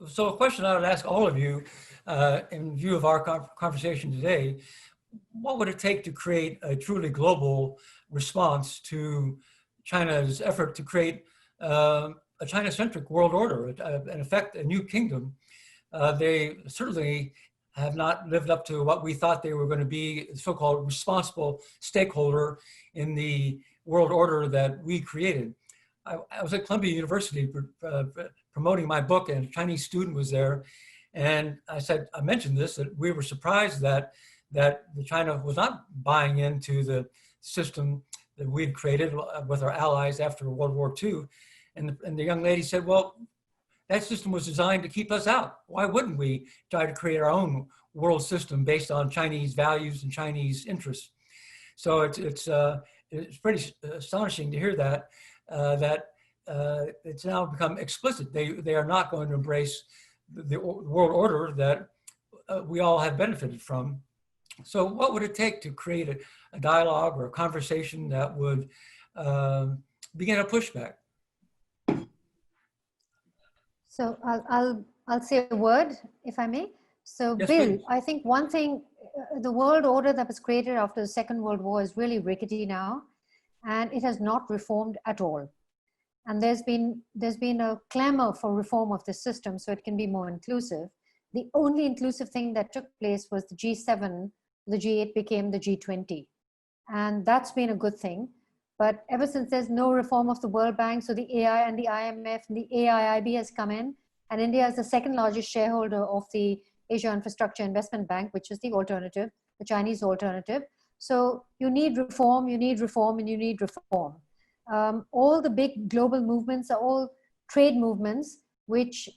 So a question I would ask all of you, in view of our conversation today, what would it take to create a truly global response to China's effort to create a China-centric world order, in effect, a new kingdom? They certainly have not lived up to what we thought they were going to be, so-called responsible stakeholder in the world order that we created. I was at Columbia University promoting my book, and a Chinese student was there. And I mentioned this, that we were surprised that China was not buying into the system that we'd created with our allies after World War II. And the young lady said, well, that system was designed to keep us out. Why wouldn't we try to create our own world system based on Chinese values and Chinese interests? So it's pretty astonishing to hear that, it's now become explicit. They are not going to embrace the world order that we all have benefited from. So what would it take to create a dialogue or a conversation that would begin a pushback? So I'll say a word, if I may. So Yes, Bill, please. I think one thing, the world order that was created after the Second World War is really rickety now, and it has not reformed at all. And there's been a clamor for reform of the system so it can be more inclusive. The only inclusive thing that took place was the G7, the G8 became the G20. And that's been a good thing. But ever since there's no reform of the World Bank, so the AI and the IMF and the AIIB has come in, and India is the second largest shareholder of the Asia Infrastructure Investment Bank, which is the alternative, the Chinese alternative. So you need reform, and you need reform. All the big global movements are all trade movements which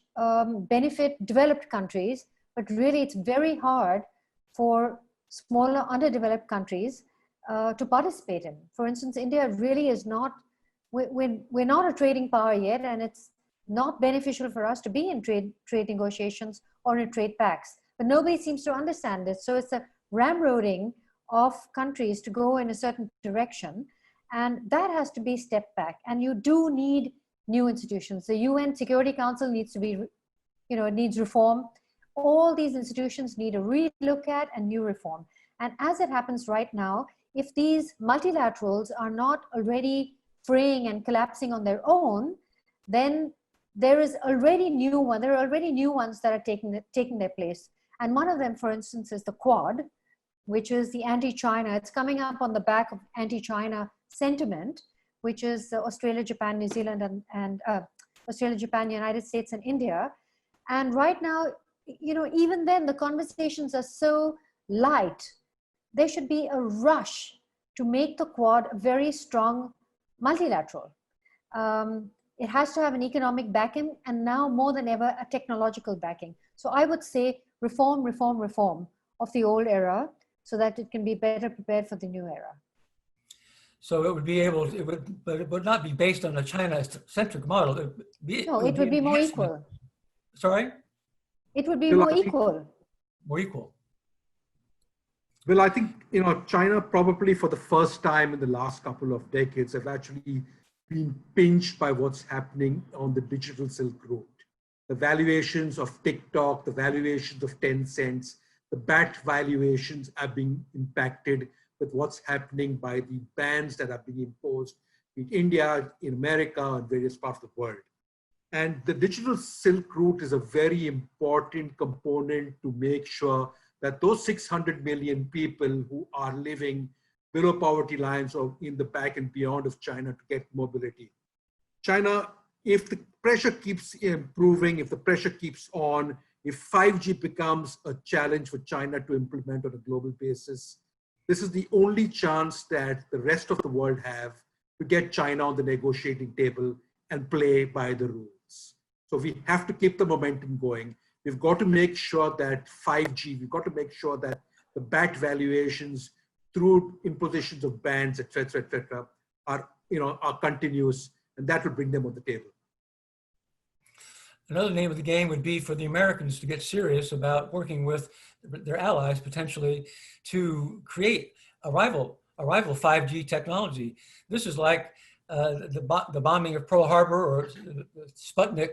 benefit developed countries, but really it's very hard for smaller underdeveloped countries to participate in. For instance, India really is not, we're not a trading power yet, and it's not beneficial for us to be in trade negotiations or in trade pacts. But nobody seems to understand this. So it's a ramroding of countries to go in a certain direction, and that has to be stepped back. And you do need new institutions. The UN Security Council needs to be, it needs reform. All these institutions need a relook at and new reform. And as it happens right now, if these multilaterals are not already fraying and collapsing on their own, then there are already new ones that are taking their place. And one of them, for instance, is the Quad, which is the anti-China. It's coming up on the back of anti-China sentiment, which is Australia, Japan, New Zealand, and Australia, Japan, United States, and India. And right now, even then, the conversations are so light. There should be a rush to make the Quad a very strong multilateral. It has to have an economic backing, and now more than ever, a technological backing. So I would say reform of the old era so that it can be better prepared for the new era. So it would be but it would not be based on a China-centric model. It would be more equal. Sorry? It would be more equal. More equal. Well, I think, China probably for the first time in the last couple of decades have actually been pinched by what's happening on the digital Silk Road. The valuations of TikTok, the valuations of Tencent, the BAT valuations are being impacted with what's happening by the bans that are being imposed in India, in America, and various parts of the world. And the digital Silk Route is a very important component to make sure that those 600 million people who are living below poverty lines or in the back and beyond of China to get mobility. China, if the pressure keeps improving, if the pressure keeps on, if 5G becomes a challenge for China to implement on a global basis, this is the only chance that the rest of the world have to get China on the negotiating table and play by the rules. So we have to keep the momentum going. We've got to make sure that 5G, we've got to make sure that the BAT valuations through impositions of bans, et cetera, are continuous, and that will bring them on the table. Another name of the game would be for the Americans to get serious about working with their allies potentially to create a rival 5G technology. This is like the bombing of Pearl Harbor or Sputnik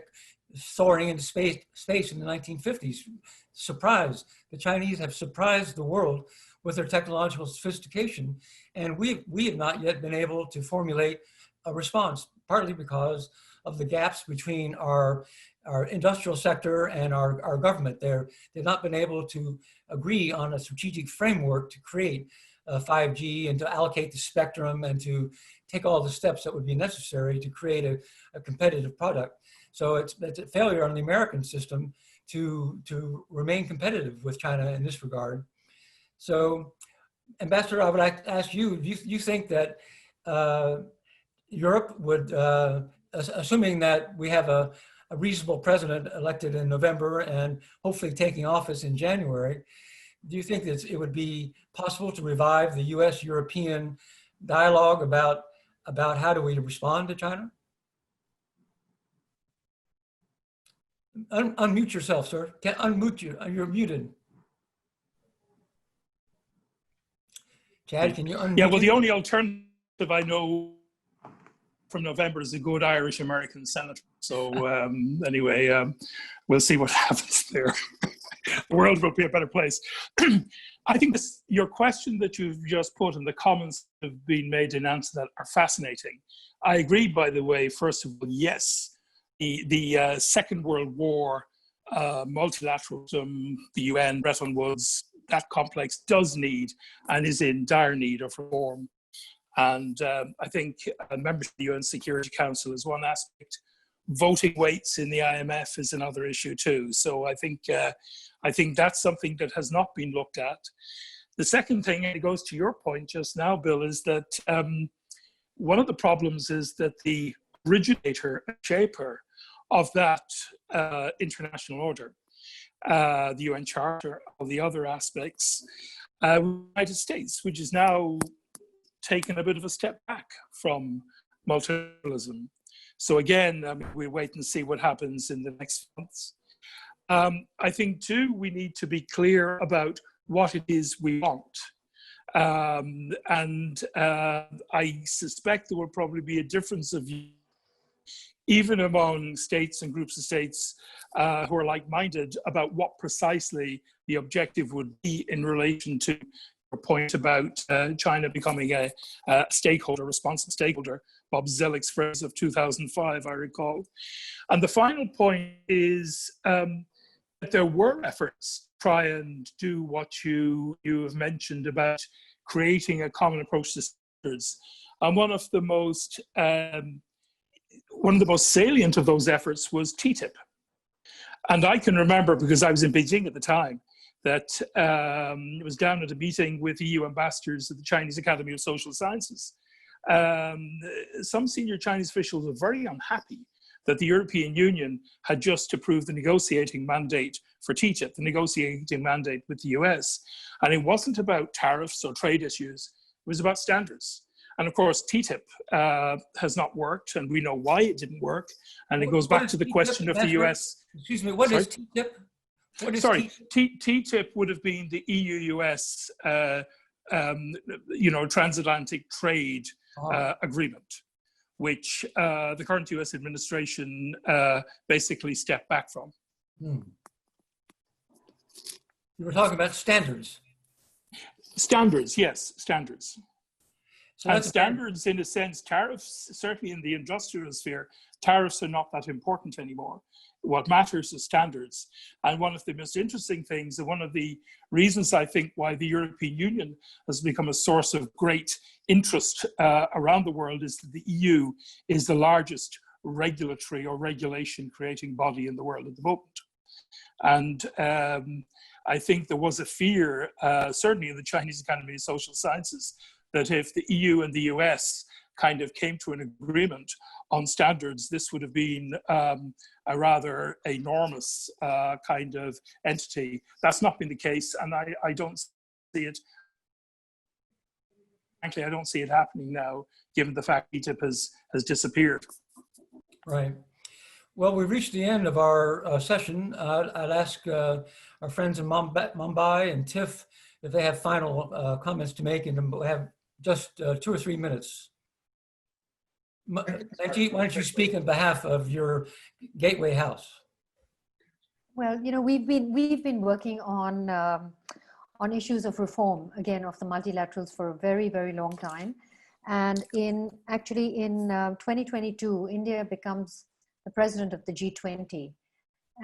soaring into space in the 1950s. Surprise. The Chinese have surprised the world with their technological sophistication, and we have not yet been able to formulate a response, partly because of the gaps between our industrial sector and our government. They've not been able to agree on a strategic framework to create 5G and to allocate the spectrum and to take all the steps that would be necessary to create a competitive product. So it's a failure on the American system to remain competitive with China in this regard. So, Ambassador, I would like to ask you, do you think that Europe would, assuming that we have a reasonable president elected in November and hopefully taking office in January, do you think that it would be possible to revive the US-European dialogue about how do we respond to China? Unmute yourself, sir. Can't unmute you. You're muted. Chad, can you unmute? Yeah, well, the only alternative I know from November is a good Irish-American senator. So anyway, we'll see what happens there. The world will be a better place. I think your question that you've just put and the comments that have been made in answer to that are fascinating. I agree, by the way, first of all, yes, the Second World War, multilateralism, the UN, Bretton Woods, that complex does need and is in dire need of reform. And I think membership of the UN Security Council is one aspect. Voting weights in the IMF is another issue too. So I think that's something that has not been looked at. The second thing, and it goes to your point just now, Bill, is that one of the problems is that the originator and shaper of that international order, the UN Charter, all the other aspects, the United States, which is now taken a bit of a step back from multilateralism. So again, we'll wait and see what happens in the next months. I think too, we need to be clear about what it is we want. I suspect there will probably be a difference of view even among states and groups of states who are like-minded about what precisely the objective would be in relation to your point about China becoming a stakeholder, responsive stakeholder, Bob Zelik's phrase of 2005, I recall. And the final point is that there were efforts to try and do what you have mentioned about creating a common approach to standards. And one of the most salient of those efforts was TTIP. And I can remember, because I was in Beijing at the time, that it was down at a meeting with EU ambassadors at the Chinese Academy of Social Sciences. Some senior Chinese officials were very unhappy that the European Union had just approved the negotiating mandate for TTIP, the negotiating mandate with the US. And it wasn't about tariffs or trade issues, it was about standards. And of course, TTIP has not worked, and we know why it didn't work. And it goes back to the question of the US. Excuse me, what is TTIP? TTIP would have been the EU-US, transatlantic trade agreement, which the current US administration basically stepped back from. You were talking about standards. Standards, yes, standards. So and standards, in a sense, tariffs, certainly in the industrial sphere, tariffs are not that important anymore. What matters is standards. And one of the most interesting things, and one of the reasons I think why the European Union has become a source of great interest around the world, is that the EU is the largest regulatory or regulation creating body in the world at the moment. And I think there was a fear, certainly in the Chinese Academy of Social Sciences, that if the EU and the US kind of came to an agreement on standards, this would have been a rather enormous kind of entity. That's not been the case, and I don't see it. Frankly, I don't see it happening now, given the fact TTIP has disappeared. Right. Well, we've reached the end of our session. I'd ask our friends in Mumbai and TIFF if they have final comments to make, and we'll have just 2 or 3 minutes. Manjeet, why don't you speak on behalf of your Gateway House? Well, we've been working on issues of reform, again, of the multilaterals for a very, very long time. And in 2022, India becomes the president of the G20.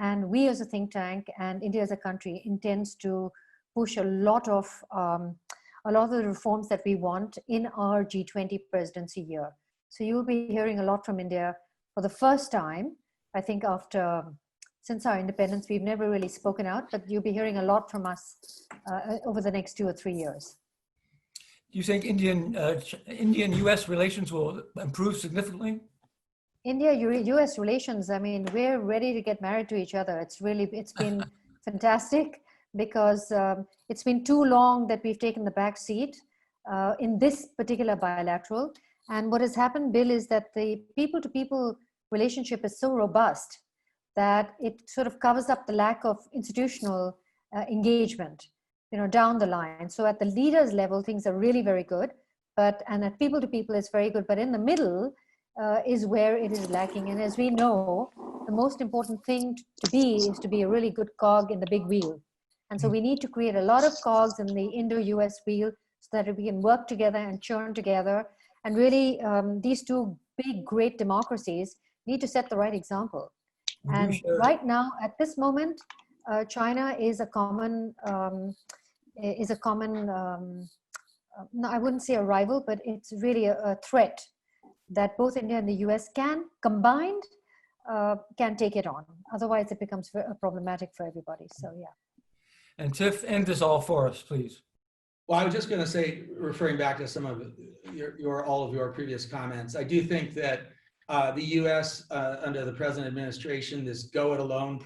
And we as a think tank and India as a country intends to push a lot of the reforms that we want in our G20 presidency year. So you'll be hearing a lot from India for the first time. I think since our independence, we've never really spoken out, but you'll be hearing a lot from us over the next 2 or 3 years. Do you think Indian-US relations will improve significantly? India-US relations, I mean, we're ready to get married to each other. It's been fantastic because it's been too long that we've taken the back seat in this particular bilateral. And what has happened, Bill, is that the people-to-people relationship is so robust that it sort of covers up the lack of institutional engagement, down the line. So at the leaders level, things are really very good, and at people-to-people, it's very good. But in the middle is where it is lacking. And as we know, the most important thing to be is to be a really good cog in the big wheel. And so we need to create a lot of cogs in the Indo-US wheel so that we can work together and churn together. And really, these two big, great democracies need to set the right example. And right now, at this moment, China is a common, no, I wouldn't say a rival, but it's really a threat that both India and the US combined, can take it on. Otherwise, it becomes problematic for everybody. So, yeah. And Tiff, end this all for us, please. Well, I was just going to say, referring back to some of all of your previous comments, I do think that the U.S. Under the present administration, this go-it-alone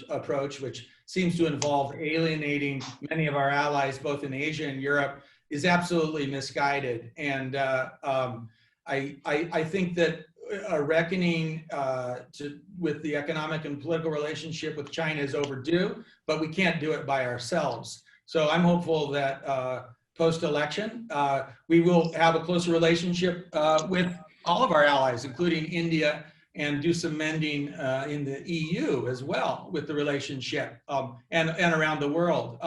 approach, which seems to involve alienating many of our allies, both in Asia and Europe, is absolutely misguided. And I think that a reckoning with the economic and political relationship with China is overdue, but we can't do it by ourselves. So I'm hopeful that post-election, we will have a closer relationship with all of our allies, including India, and do some mending in the EU as well with the relationship and around the world.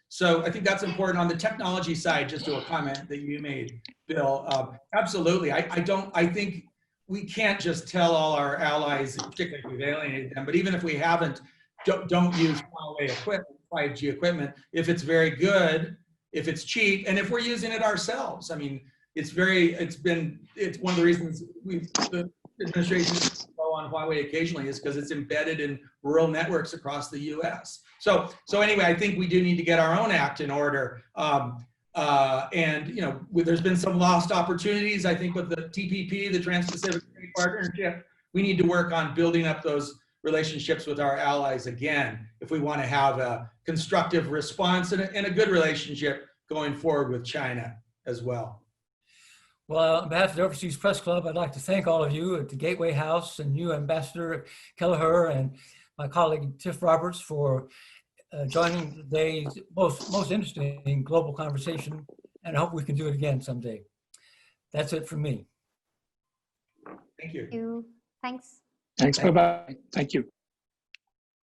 So I think that's important. On the technology side, just to a comment that you made, Bill, absolutely. I think we can't just tell all our allies, particularly if we've alienated them, but even if we haven't, don't use Huawei equipment, 5G equipment, if it's very good, if it's cheap, and if we're using it ourselves. I mean, it's one of the reasons the administration go on Huawei occasionally is because it's embedded in rural networks across the US. So anyway, I think we do need to get our own act in order. And there's been some lost opportunities, I think, with the TPP, the Trans-Pacific Trade Partnership. We need to work on building up those relationships with our allies again, if we want to have a constructive response and a good relationship going forward with China as well. Well, on behalf of the Overseas Press Club, I'd like to thank all of you at the Gateway House and you, Ambassador Kelleher, and my colleague Tiff Roberts for joining today's most interesting global conversation, and I hope we can do it again someday. That's it from me. Thank you. Thank you. Thanks. Thanks. Bye-bye. Thank you.